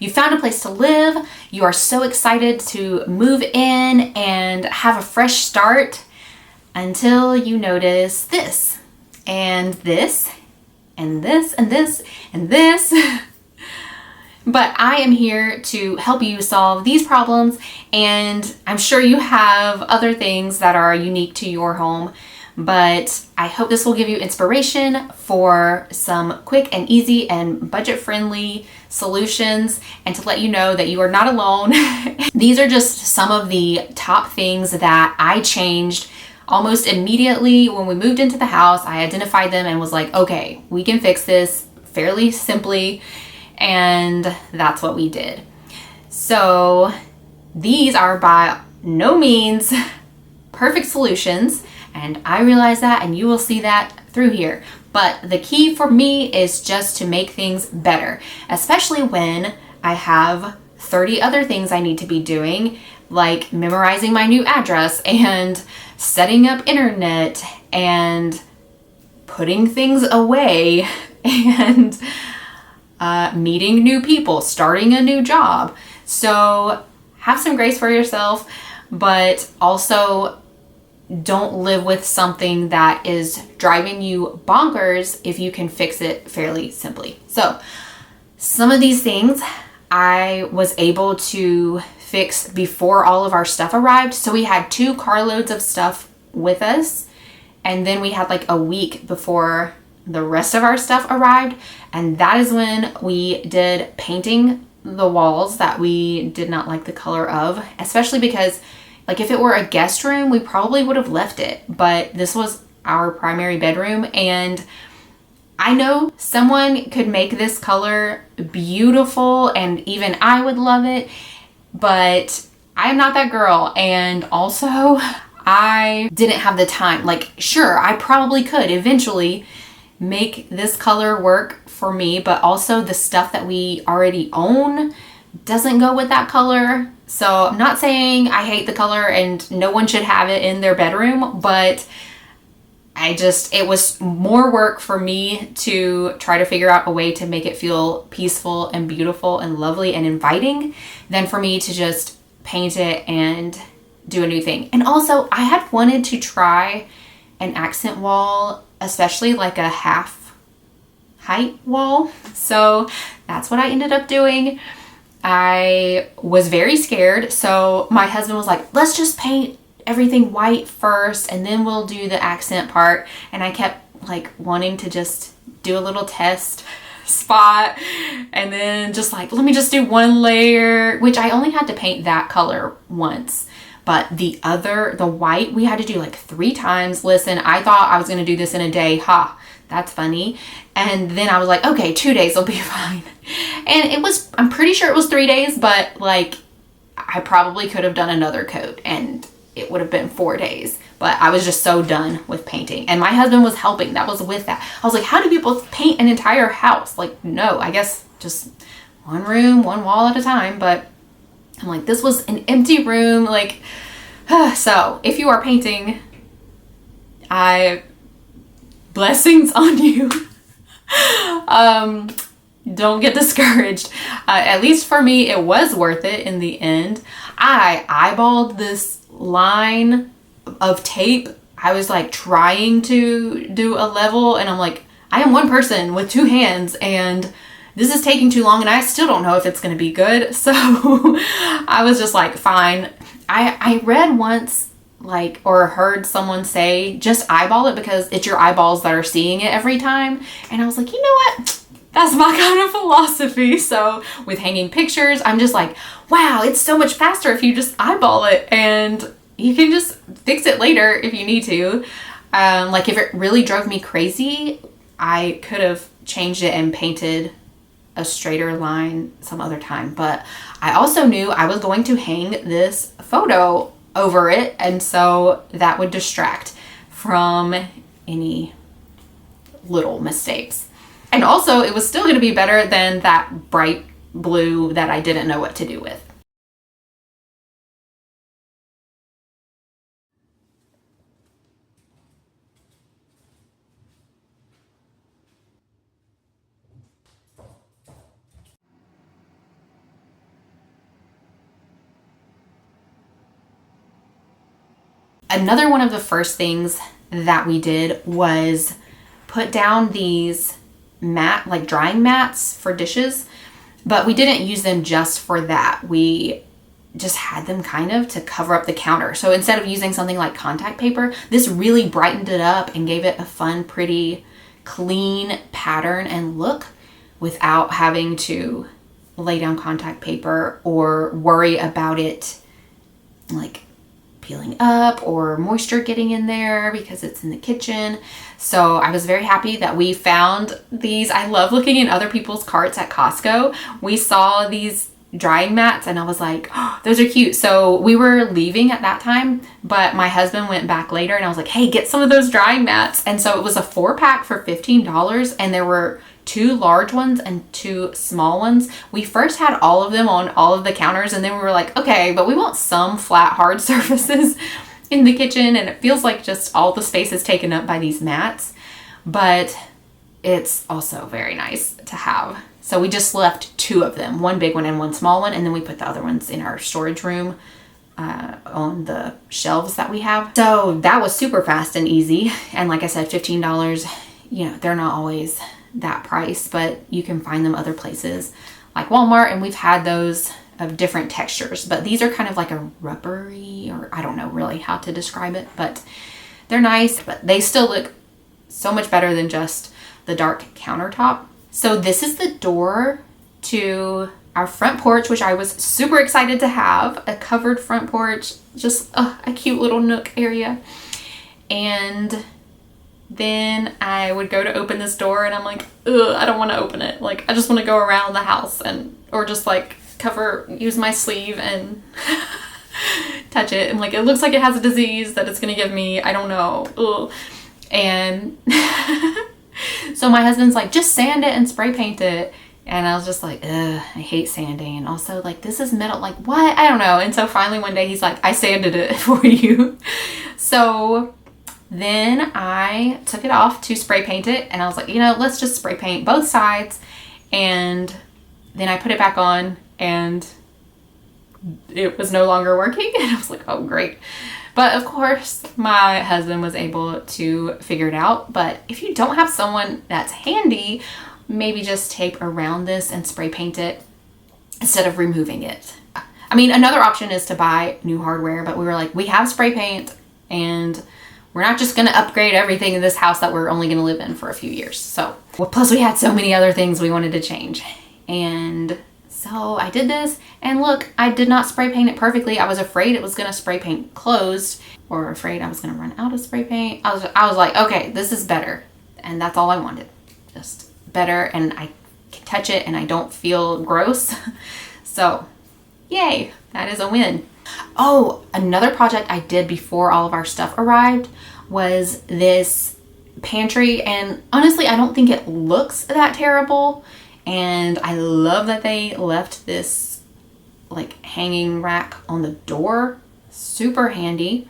You found a place to live, you are so excited to move in and have a fresh start until you notice this, and this, and this, and this, and this. But I am here to help you solve these problems, and I'm sure you have other things that are unique to your home, but I hope this will give you inspiration for some quick and easy and budget-friendly solutions, and to let you know that you are not alone. These are just some of the top things that I changed almost immediately when we moved into the house. I identified them and was like, okay, we can fix this fairly simply. And that's what we did. So these are by no means perfect solutions, and I realize that, and you will see that through here. But the key for me is just to make things better, especially when I have 30 other things I need to be doing, like memorizing my new address and setting up internet and putting things away and meeting new people, starting a new job. So have some grace for yourself, but also don't live with something that is driving you bonkers if you can fix it fairly simply. So some of these things I was able to fix before all of our stuff arrived. So we had 2 carloads of stuff with us, and then we had like a week before the rest of our stuff arrived, and that is when we did painting the walls that we did not like the color of, especially because like if it were a guest room, we probably would have left it, but this was our primary bedroom, and I know someone could make this color beautiful and even I would love it, but I'm not that girl. And also I didn't have the time. Like, sure, I probably could eventually make this color work for me, but also the stuff that we already own doesn't go with that color. So I'm not saying I hate the color and no one should have it in their bedroom, but it was more work for me to try to figure out a way to make it feel peaceful and beautiful and lovely and inviting than for me to just paint it and do a new thing. And also I had wanted to try an accent wall, especially like a half height wall. So that's what I ended up doing. I was very scared. So my husband was like, let's just paint everything white first and then we'll do the accent part. And I kept like wanting to just do a little test spot and then just like, let me just do one layer, which I only had to paint that color once. But the white, we had to do like 3 times. Listen, I thought I was going to do this in a day. Ha, that's funny. And then I was like, okay, 2 days will be fine. And I'm pretty sure it was 3 days, but like I probably could have done another coat and it would have been 4 days. But I was just so done with painting. And my husband was helping. That was with that. I was like, how do people paint an entire house? Like, no, I guess just one room, one wall at a time. But I'm like, this was an empty room. Like, so if you are painting, blessings on you. Don't get discouraged. At least for me, it was worth it in the end. I eyeballed this line of tape. I was like trying to do a level, and I'm like, I am one person with 2 hands and this is taking too long and I still don't know if it's going to be good. So I was just like, fine. I read once, like, or heard someone say, just eyeball it because it's your eyeballs that are seeing it every time. And I was like, you know what? That's my kind of philosophy. So with hanging pictures, I'm just like, wow, it's so much faster if you just eyeball it, and you can just fix it later if you need to. Like if it really drove me crazy, I could have changed it and painted a straighter line some other time. But I also knew I was going to hang this photo over it, and so that would distract from any little mistakes. And also it was still going to be better than that bright blue that I didn't know what to do with. Another one of the first things that we did was put down these like drying mats for dishes, but we didn't use them just for that. We just had them kind of to cover up the counter. So instead of using something like contact paper, this really brightened it up and gave it a fun, pretty, clean pattern and look without having to lay down contact paper or worry about it like peeling up or moisture getting in there because it's in the kitchen. So I was very happy that we found these. I love looking in other people's carts at Costco. We saw these drying mats and I was like, oh, those are cute. So we were leaving at that time, but my husband went back later and I was like, hey, get some of those drying mats. And so it was a 4-pack for $15 and there were 2 large ones and 2 small ones. We first had all of them on all of the counters and then we were like, okay, but we want some flat, hard surfaces in the kitchen, and it feels like just all the space is taken up by these mats, but it's also very nice to have. So we just left 2 of them, 1 big one and 1 small one, and then we put the other ones in our storage room on the shelves that we have. So that was super fast and easy, and like I said, $15, you know, they're not always that price, but you can find them other places like Walmart, and we've had those of different textures, but these are kind of like a rubbery, or I don't know really how to describe it, but they're nice, but they still look so much better than just the dark countertop. So this is the door to our front porch, which I was super excited to have, a covered front porch, just a cute little nook area. And then I would go to open this door and I'm like, ugh, I don't want to open it. Like, I just want to go around the house or just like use my sleeve and touch it. And like, it looks like it has a disease that it's going to give me. I don't know. Ugh. And so my husband's like, just sand it and spray paint it. And I was just like, ugh, I hate sanding. And also like, this is metal. Like, what? I don't know. And so finally one day he's like, I sanded it for you. So then I took it off to spray paint it. And I was like, you know, let's just spray paint both sides. And then I put it back on and it was no longer working. And I was like, oh, great. But of course, my husband was able to figure it out. But if you don't have someone that's handy, maybe just tape around this and spray paint it instead of removing it. I mean, another option is to buy new hardware, but we were like, we have spray paint and we're not just going to upgrade everything in this house that we're only going to live in for a few years. So, well, plus we had so many other things we wanted to change. And so I did this, and look, I did not spray paint it perfectly. I was afraid it was going to spray paint closed, or afraid I was going to run out of spray paint. I was like, okay, this is better. And that's all I wanted. Just better, and I can touch it and I don't feel gross. So, yay, that is a win. Oh, another project I did before all of our stuff arrived was this pantry, and honestly, I don't think it looks that terrible. And I love that they left this like hanging rack on the door. Super handy.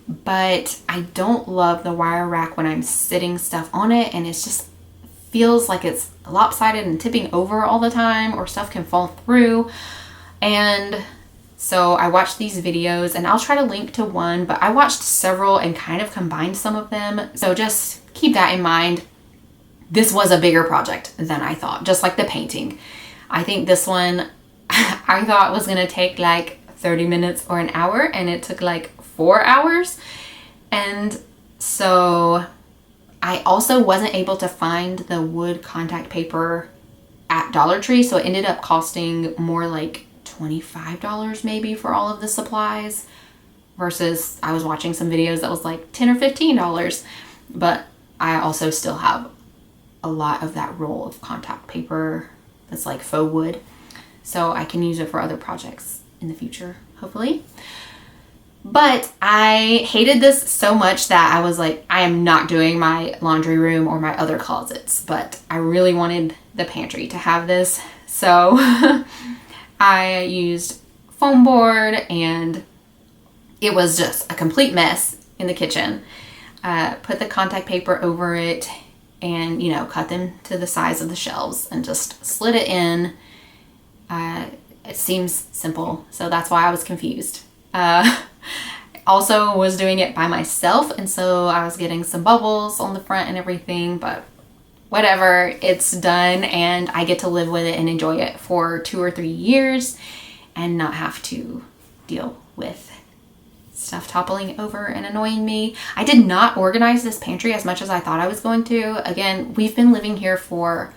But I don't love the wire rack when I'm sitting stuff on it, and it's just feels like it's lopsided and tipping over all the time, or stuff can fall through. And so I watched these videos, and I'll try to link to one, but I watched several and kind of combined some of them. So just keep that in mind. This was a bigger project than I thought, just like the painting. I think this one I thought was going to take like 30 minutes or an hour, and it took like 4 hours. And so I also wasn't able to find the wood contact paper at Dollar Tree, so it ended up costing more like $25 maybe for all of the supplies, versus I was watching some videos that was like $10 or $15. But I also still have a lot of that roll of contact paper that's like faux wood, so I can use it for other projects in the future, hopefully. But I hated this so much that I was like, I am not doing my laundry room or my other closets, but I really wanted the pantry to have this. So I used foam board, and it was just a complete mess in the kitchen. Put the contact paper over it and, you know, cut them to the size of the shelves and just slid it in. It seems simple, so that's why I was confused. also was doing it by myself, and so I was getting some bubbles on the front and everything, but whatever, it's done, and I get to live with it and enjoy it for 2 or 3 years and not have to deal with stuff toppling over and annoying me. I did not organize this pantry as much as I thought I was going to. Again, we've been living here for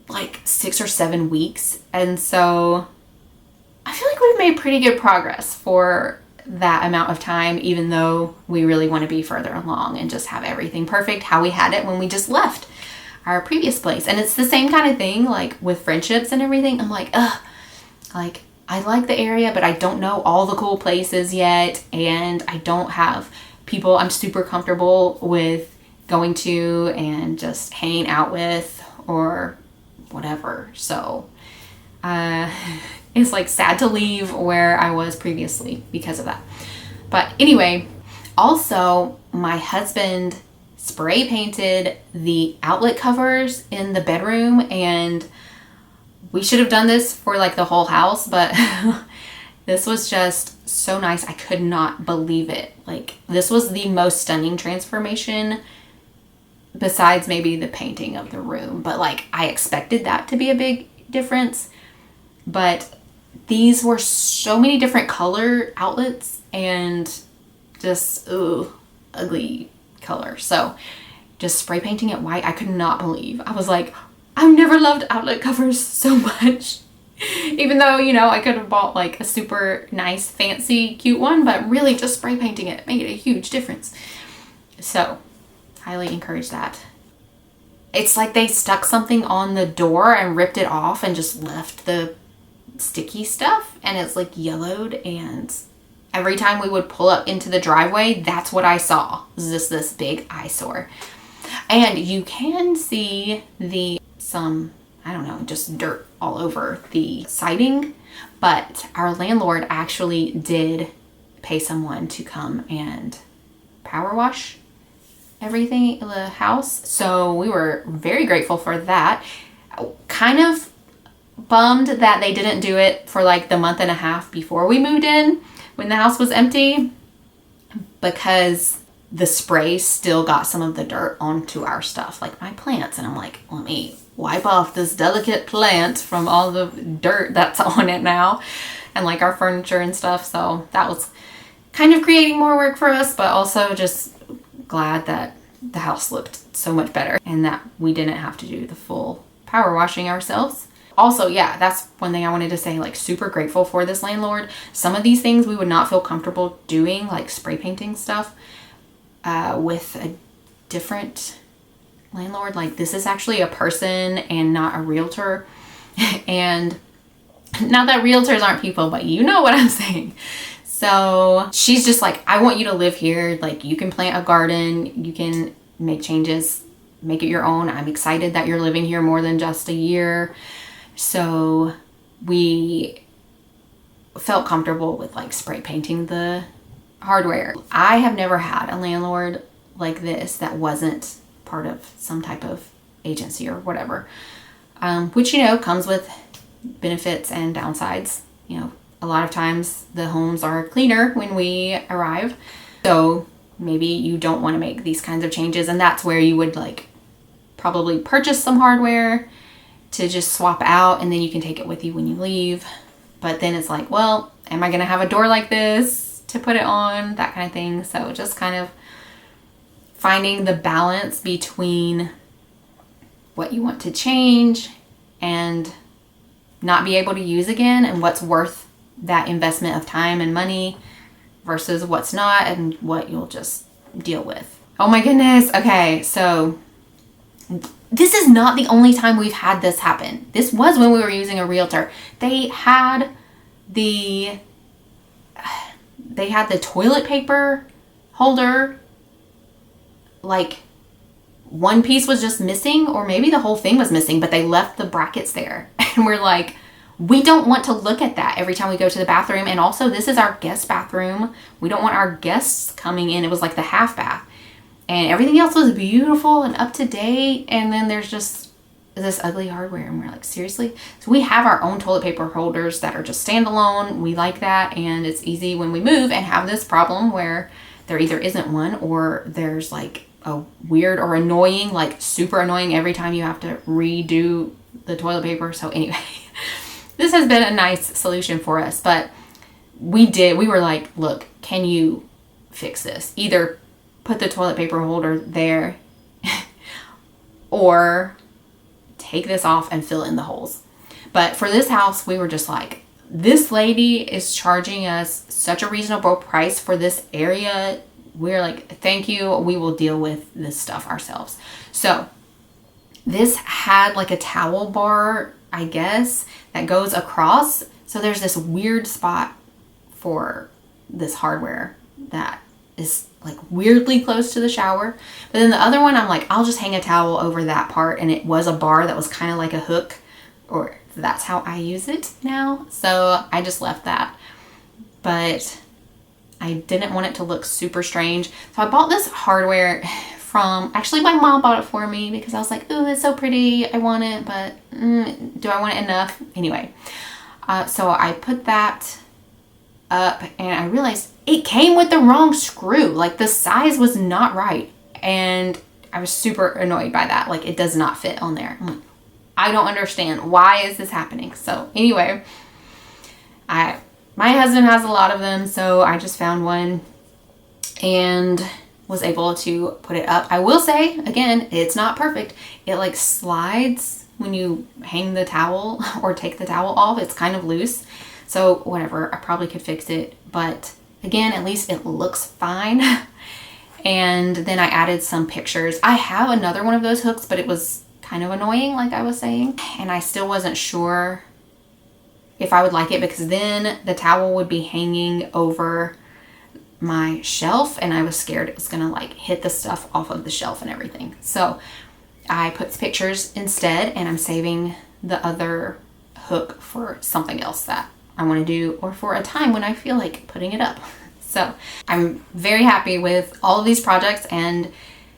like 6 or 7 weeks, and so I feel like we've made pretty good progress for that amount of time, even though we really want to be further along and just have everything perfect how we had it when we just left our previous place. And it's the same kind of thing, like with friendships and everything. I'm like, ugh, like I like the area, but I don't know all the cool places yet, and I don't have people I'm super comfortable with going to and just hanging out with or whatever. So it's like sad to leave where I was previously because of that. But anyway, also my husband spray painted the outlet covers in the bedroom, and we should have done this for like the whole house, but this was just so nice. I could not believe it. Like, this was the most stunning transformation besides maybe the painting of the room. But like, I expected that to be a big difference. But these were so many different color outlets and just, ugly color. So just spray painting it white, I could not believe. I was like, I've never loved outlet covers so much. Even though, you know, I could have bought like a super nice, fancy, cute one, but really just spray painting it made a huge difference. So, highly encourage that. It's like they stuck something on the door and ripped it off and just left the sticky stuff, and it's like yellowed, and every time we would pull up into the driveway, that's what I saw. This big eyesore. And you can see some, I don't know, just dirt all over the siding, but our landlord actually did pay someone to come and power wash everything in the house. So we were very grateful for that. Kind of bummed that they didn't do it for like the month and a half before we moved in when the house was empty, because the spray still got some of the dirt onto our stuff, like my plants. And I'm like, let me wipe off this delicate plant from all the dirt that's on it now, and like our furniture and stuff. So that was kind of creating more work for us, but also just glad that the house looked so much better and that we didn't have to do the full power washing ourselves. Also, yeah, that's one thing I wanted to say, like, super grateful for this landlord. Some of these things we would not feel comfortable doing, like spray painting stuff, with a different landlord. Like, this is actually a person and not a realtor. And not that realtors aren't people, but you know what I'm saying. So she's just like, I want you to live here. Like, you can plant a garden, you can make changes, make it your own. I'm excited that you're living here more than just a year. So we felt comfortable with like spray painting the hardware. I have never had a landlord like this that wasn't part of some type of agency or whatever, which, you know, comes with benefits and downsides. You know, a lot of times the homes are cleaner when we arrive, so maybe you don't want to make these kinds of changes, and that's where you would like probably purchase some hardware to just swap out, and then you can take it with you when you leave. But then it's like, well, am I gonna have a door like this to put it on, that kind of thing. So just kind of finding the balance between what you want to change and not be able to use again, and what's worth that investment of time and money versus what's not, and what you'll just deal with. Oh my goodness. Okay, so this is not the only time we've had this happen. This was when we were using a realtor. They had the toilet paper holder, like one piece was just missing, or maybe the whole thing was missing, but they left the brackets there. And we're like, we don't want to look at that every time we go to the bathroom. And also, this is our guest bathroom. We don't want our guests coming in. It was like the half bath. And everything else was beautiful and up to date. And then there's just this ugly hardware. And we're like, seriously? So we have our own toilet paper holders that are just standalone. We like that. And it's easy when we move and have this problem where there either isn't one or there's like a weird or annoying, like super annoying every time you have to redo the toilet paper. So anyway, this has been a nice solution for us, but we were like, look, can you fix this? Either put the toilet paper holder there or take this off and fill in the holes. But for this house, we were just like, this lady is charging us such a reasonable price for this area. We're like, thank you. We will deal with this stuff ourselves. So this had like a towel bar, I guess, that goes across. So there's this weird spot for this hardware that is like weirdly close to the shower. But then the other one, I'm like, I'll just hang a towel over that part. And it was a bar that was kind of like a hook, or that's how I use it now. So I just left that. But I didn't want it to look super strange. So I bought this hardware from, actually my mom bought it for me because I was like, ooh, it's so pretty. I want it, but do I want it enough? Anyway, so I put that up and I realized it came with the wrong screw. Like the size was not right. And I was super annoyed by that. Like it does not fit on there. I'm like, I don't understand. Why is this happening? So anyway, my husband has a lot of them, so I just found one and was able to put it up. I will say, again, it's not perfect. It like slides when you hang the towel or take the towel off. It's kind of loose. So whatever, I probably could fix it. But again, at least it looks fine. And then I added some pictures. I have another one of those hooks, but it was kind of annoying, like I was saying. And I still wasn't sure if I would like it because then the towel would be hanging over my shelf and I was scared it was gonna like hit the stuff off of the shelf and everything. So I put pictures instead and I'm saving the other hook for something else that I want to do or for a time when I feel like putting it up. So I'm very happy with all of these projects and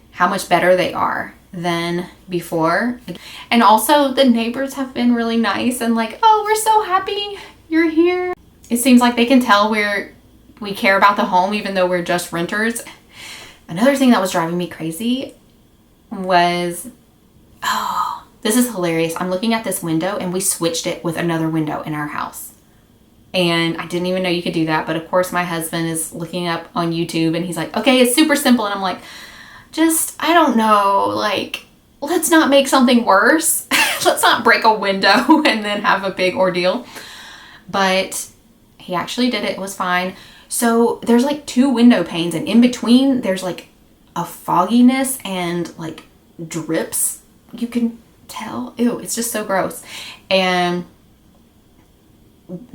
how much better they are than before. And also the neighbors have been really nice and like, oh, we're so happy you're here. It seems like they can tell we care about the home even though we're just renters. Another thing that was driving me crazy was, oh, this is hilarious. I'm looking at this window and we switched it with another window in our house. And I didn't even know you could do that. But of course my husband is looking up on YouTube and he's like, okay, it's super simple. And I'm like, I don't know, like, let's not make something worse. Let's not break a window and then have a big ordeal. But he actually did it. It was fine. So there's like 2 window panes and in between there's like a fogginess and like drips. You can tell. Ew, it's just so gross. And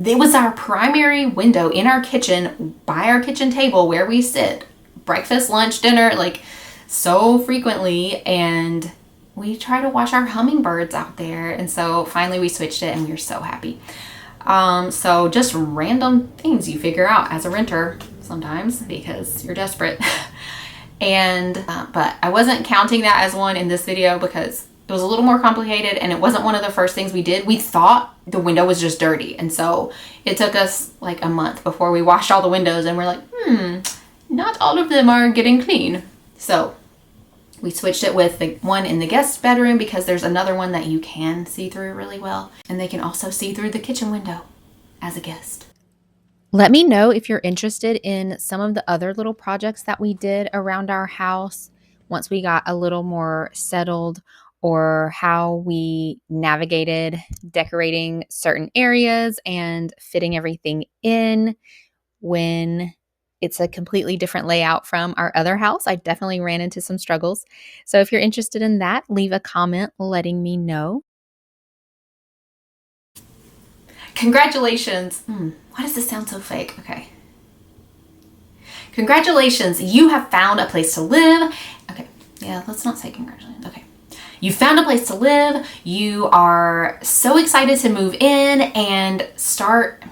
it was our primary window in our kitchen by our kitchen table where we sit. Breakfast, lunch, dinner, like so frequently, and we try to watch our hummingbirds out there. And so finally we switched it and we were so happy. So just random things you figure out as a renter sometimes because you're desperate. And but I wasn't counting that as one in this video because it was a little more complicated and it wasn't one of the first things we did. We thought the window was just dirty, and so it took us like a month before we washed all the windows and we're like, not all of them are getting clean. So we switched it with the one in the guest bedroom because there's another one that you can see through really well. And they can also see through the kitchen window as a guest. Let me know if you're interested in some of the other little projects that we did around our house once we got a little more settled, or how we navigated decorating certain areas and fitting everything in when it's a completely different layout from our other house. I definitely ran into some struggles. So if you're interested in that, leave a comment letting me know. Congratulations. Why does this sound so fake? Okay. Congratulations. You have found a place to live. Okay. Yeah, let's not say congratulations. Okay. You found a place to live. You are so excited to move in and start.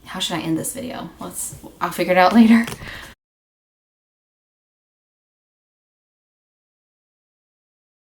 How should I end this video? I'll figure it out later.